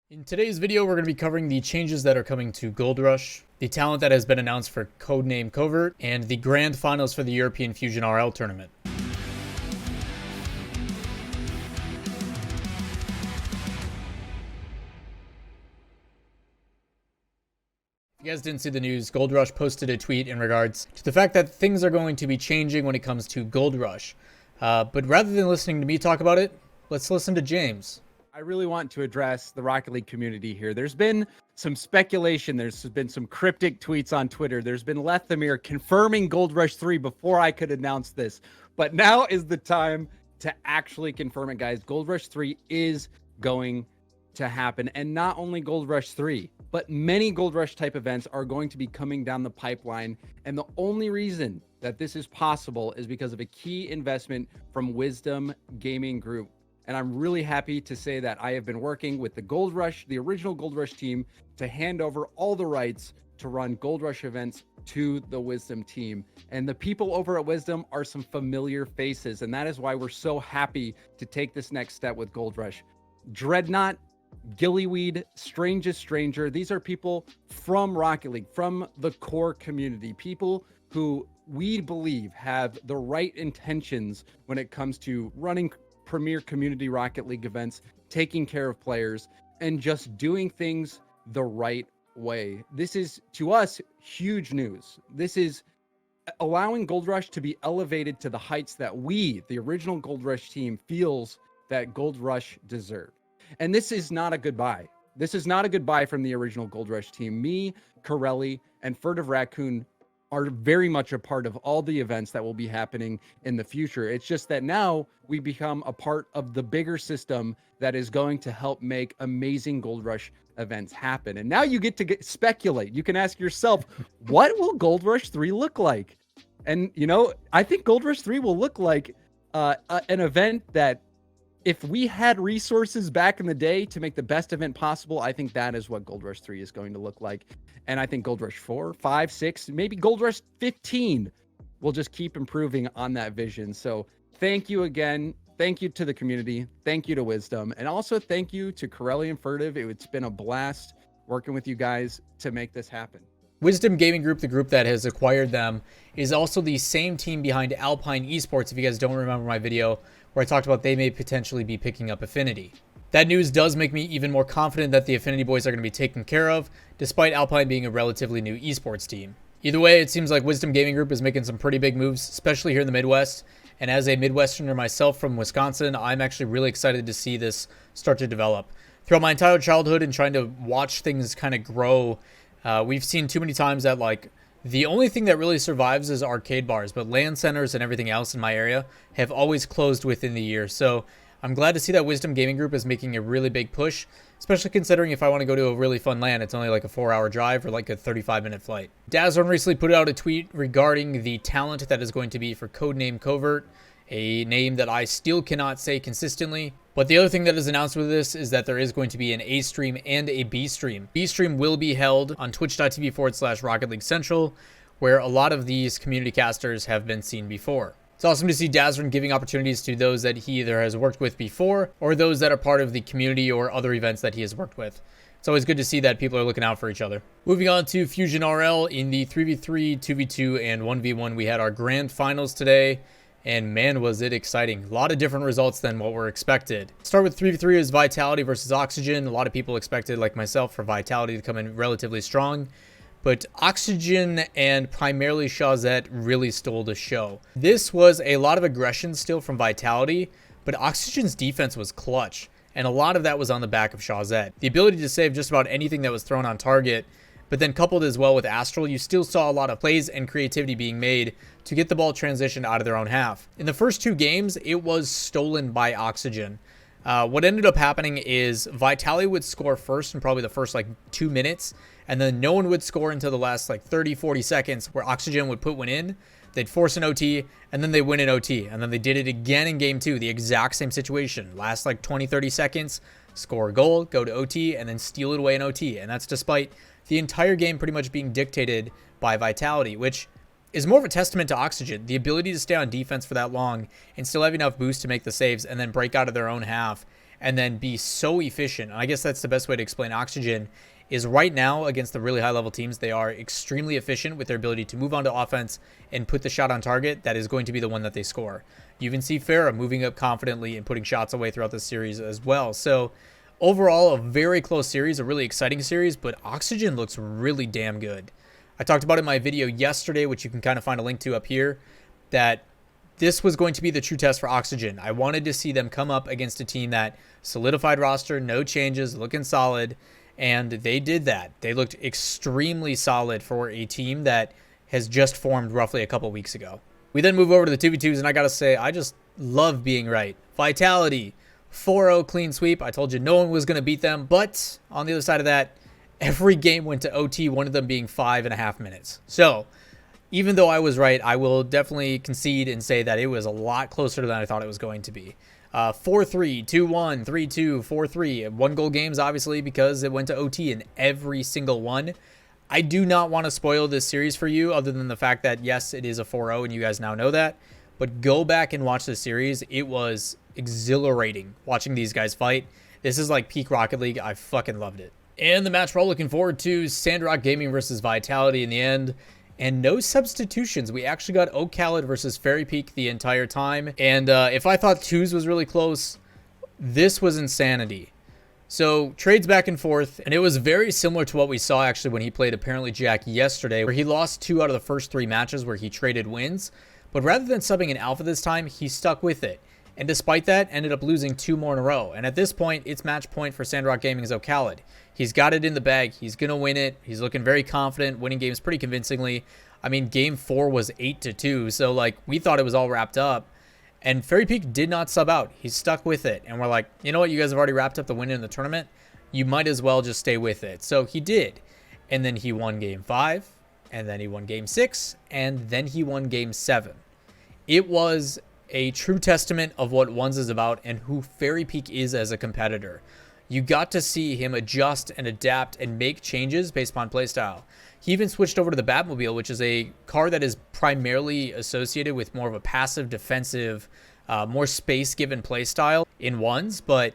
In today's video, we're going to be covering the changes that are coming to Goldrush, the talent that has been announced for Codename Covert, and the Grand Finals for the European FusionRL tournament. If you guys didn't see the news, Goldrush posted a tweet in regards to the fact that things are going to be changing when it comes to Goldrush. But rather than listening to me talk about it, let's listen to James. I really want to address the Rocket League community here. There's been some speculation. There's been some cryptic tweets on Twitter. There's been Lethamir confirming Goldrush 3 before I could announce this. But now is the time to actually confirm it, guys. Goldrush 3 is going to happen. And not only Goldrush 3, but many Goldrush type events are going to be coming down the pipeline. And the only reason that this is possible is because of a key investment from Wisdom Gaming Group. And I'm really happy to say that I have been working with the Goldrush, the original Goldrush team, to hand over all the rights to run Goldrush events to the Wisdom team. And the people over at Wisdom are some familiar faces. And that is why we're so happy to take this next step with Goldrush. Dreadnought, Gillyweed, Strangest Stranger. These are people from Rocket League, from the core community, people who we believe have the right intentions when it comes to running premier community Rocket League events, taking care of players, and just doing things the right way. This is, to us, huge news. This is allowing Goldrush to be elevated to the heights that we, the original Goldrush team, feels that Goldrush deserved. And this is not a goodbye. This is not a goodbye from the original Goldrush team. Me, Corelli, and Furtive Raccoon are very much a part of all the events that will be happening in the future. It's just that now we become a part of the bigger system that is going to help make amazing Goldrush events happen. And now you get to speculate. You can ask yourself, what will Goldrush 3 look like? And, you know, I think Goldrush 3 will look like an event that, if we had resources back in the day to make the best event possible, I think that is what Goldrush 3 is going to look like. And I think Goldrush 4, 5, 6, maybe Goldrush 15 will just keep improving on that vision. So thank you again. Thank you to the community. Thank you to Wisdom. And also thank you to Corelli and Furtive. It's been a blast working with you guys to make this happen. Wisdom Gaming Group, the group that has acquired them, is also the same team behind Alpine Esports, if you guys don't remember my video where I talked about they may potentially be picking up Affinity. That news does make me even more confident that the Affinity boys are going to be taken care of, despite Alpine being a relatively new esports team. Either way, it seems like Wisdom Gaming Group is making some pretty big moves, especially here in the Midwest. And as a Midwesterner myself from Wisconsin, I'm actually really excited to see this start to develop. Throughout my entire childhood and trying to watch things kind of grow, we've seen too many times that, like, the only thing that really survives is arcade bars, but LAN centers and everything else in my area have always closed within the year. So I'm glad to see that Wisdom Gaming Group is making a really big push, especially considering if I want to go to a really fun LAN, it's only like a 4-hour drive or like a 35-minute flight. Dazron recently put out a tweet regarding the talent that is going to be for Codename Covert, a name that I still cannot say consistently. But the other thing that is announced with this is that there is going to be an A stream and a B stream. B stream will be held on twitch.tv/Rocket League Central, where a lot of these community casters have been seen before. It's awesome to see Dazron giving opportunities to those that he either has worked with before or those that are part of the community or other events that he has worked with. It's always good to see that people are looking out for each other. Moving on to FusionRL, in the 3v3, 2v2, and 1v1, we had our grand finals today. And man, was it exciting. A lot of different results than what were expected. Start with 3v3 is Vitality versus Oxygen. A lot of people expected, like myself, for Vitality to come in relatively strong. But Oxygen and primarily Shazette really stole the show. This was a lot of aggression still from Vitality, but Oxygen's defense was clutch. And a lot of that was on the back of Shazette. The ability to save just about anything that was thrown on target, but then coupled as well with Astral, you still saw a lot of plays and creativity being made to get the ball transitioned out of their own half. In the first two games, it was stolen by Oxygen. What ended up happening is Vitality would score first in probably the first like 2 minutes, and then no one would score until the last like 30-40 seconds, where Oxygen would put one in, they'd force an OT, and then they win an OT. And then they did it again in game 2, the exact same situation. Last like 20-30 seconds, score a goal, go to OT, and then steal it away in OT. And that's despite the entire game pretty much being dictated by Vitality, which is more of a testament to Oxygen. The ability to stay on defense for that long and still have enough boost to make the saves and then break out of their own half and then be so efficient. And I guess that's the best way to explain Oxygen is right now against the really high level teams, they are extremely efficient with their ability to move on to offense and put the shot on target that is going to be the one that they score. You even see Farah moving up confidently and putting shots away throughout this series as well. So overall, a very close series, a really exciting series, but Oxygen looks really damn good. I talked about it in my video yesterday, which you can kind of find a link to up here, that this was going to be the true test for Oxygen. I wanted to see them come up against a team that solidified roster, no changes, looking solid, and they did that. They looked extremely solid for a team that has just formed roughly a couple weeks ago. We then move over to the 2v2s, and I gotta say, I just love being right. Vitality, 4-0 clean sweep. I told you no one was gonna beat them, but on the other side of that, every game went to OT, one of them being 5.5 minutes. So even though I was right, I will definitely concede and say that it was a lot closer than I thought it was going to be. 4-3, 2-1, 3-2, 4-3. 1-goal games, obviously, because it went to OT in every single one. I do not want to spoil this series for you other than the fact that, yes, it is a 4-0, and you guys now know that. But go back and watch this series. It was exhilarating watching these guys fight. This is like peak Rocket League. I fucking loved it. And the match we're all looking forward to, Sandrock Gaming versus Vitality in the end. And no substitutions. We actually got Ocalid versus Fairy Peak the entire time. And if I thought twos was really close, this was insanity. So trades back and forth, and it was very similar to what we saw actually when he played apparently Jack yesterday, where he lost 2 out of the first 3 matches where he traded wins. But rather than subbing an alpha this time, he stuck with it. And despite that, ended up losing 2 more in a row. And at this point, it's match point for Sandrock Gaming's Ocalid. He's got it in the bag. He's going to win it. He's looking very confident, winning games pretty convincingly. I mean, game 4 was 8-2. So, like, we thought it was all wrapped up. And Fairy Peak did not sub out. He stuck with it. And we're like, you know what? You guys have already wrapped up the win in the tournament. You might as well just stay with it. So he did. And then he won game 5. And then he won game 6. And then he won game 7. It was a true testament of what Ones is about and who Fairy Peak is as a competitor. You got to see him adjust and adapt and make changes based upon playstyle. He even switched over to the Batmobile, which is a car that is primarily associated with more of a passive defensive, more space-given playstyle in Ones, but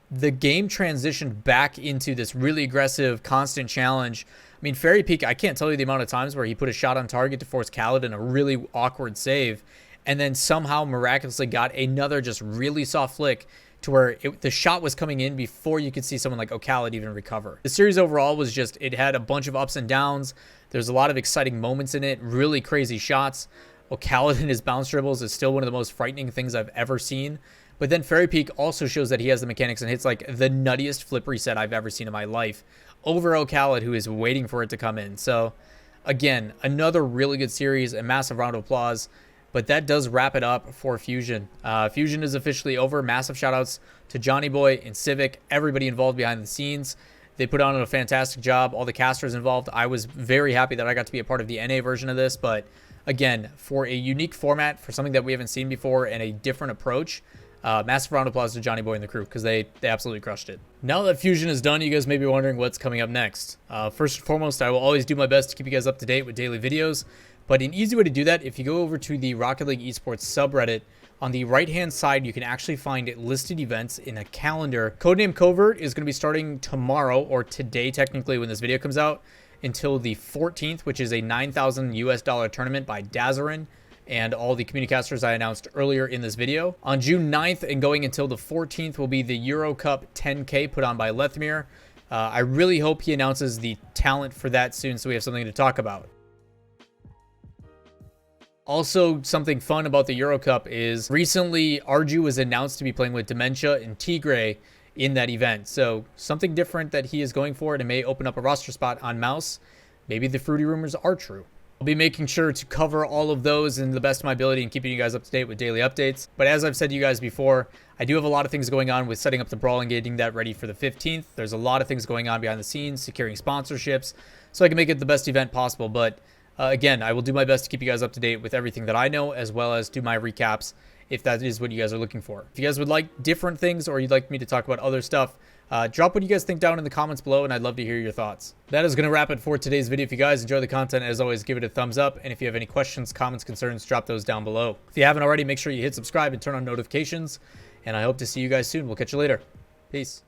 the game transitioned back into this really aggressive, constant challenge. I mean, Fairy Peak, I can't tell you the amount of times where he put a shot on target to force Khaled in a really awkward save, and then somehow miraculously got another just really soft flick to where the shot was coming in before you could see someone like Ocalid even recover. The series overall was just, it had a bunch of ups and downs. There's a lot of exciting moments in it, really crazy shots. Ocalid and his bounce dribbles is still one of the most frightening things I've ever seen. But then Fairy Peak also shows that he has the mechanics and hits like the nuttiest flip reset I've ever seen in my life over Ocalid, who is waiting for it to come in. So again, another really good series, a massive round of applause. But that does wrap it up for Fusion. Fusion is officially over. Massive shoutouts to Johnny Boy and Civic, everybody involved behind the scenes. They put on a fantastic job. All the casters involved. I was very happy that I got to be a part of the NA version of this. But again, for a unique format, for something that we haven't seen before and a different approach, massive round of applause to Johnny Boy and the crew because they absolutely crushed it. Now that Fusion is done, you guys may be wondering what's coming up next. First and foremost, I will always do my best to keep you guys up to date with daily videos. But an easy way to do that, if you go over to the Rocket League Esports subreddit, on the right-hand side, you can actually find listed events in a calendar. Codename Covert is going to be starting tomorrow, or today technically when this video comes out, until the 14th, which is a $9,000 US tournament by Dazarin and all the communicasters I announced earlier in this video. On June 9th and going until the 14th will be the Euro Cup 10K put on by Lethmir. I really hope he announces the talent for that soon so we have something to talk about. Also, something fun about the Euro Cup is recently Arju was announced to be playing with Dementia and Tigre in that event. So something different that he is going for, and it may open up a roster spot on Mouse. Maybe the Fruity rumors are true. I'll be making sure to cover all of those in the best of my ability and keeping you guys up to date with daily updates. But as I've said to you guys before, I do have a lot of things going on with setting up the Brawl and getting that ready for the 15th. There's a lot of things going on behind the scenes, securing sponsorships, so I can make it the best event possible. But again, I will do my best to keep you guys up to date with everything that I know, as well as do my recaps if that is what you guys are looking for. If you guys would like different things or you'd like me to talk about other stuff, drop what you guys think down in the comments below, and I'd love to hear your thoughts. That is going to wrap it for today's video. If you guys enjoy the content, as always, give it a thumbs up. And if you have any questions, comments, concerns, drop those down below. If you haven't already, make sure you hit subscribe and turn on notifications. and I hope to see you guys soon. We'll catch you later. Peace.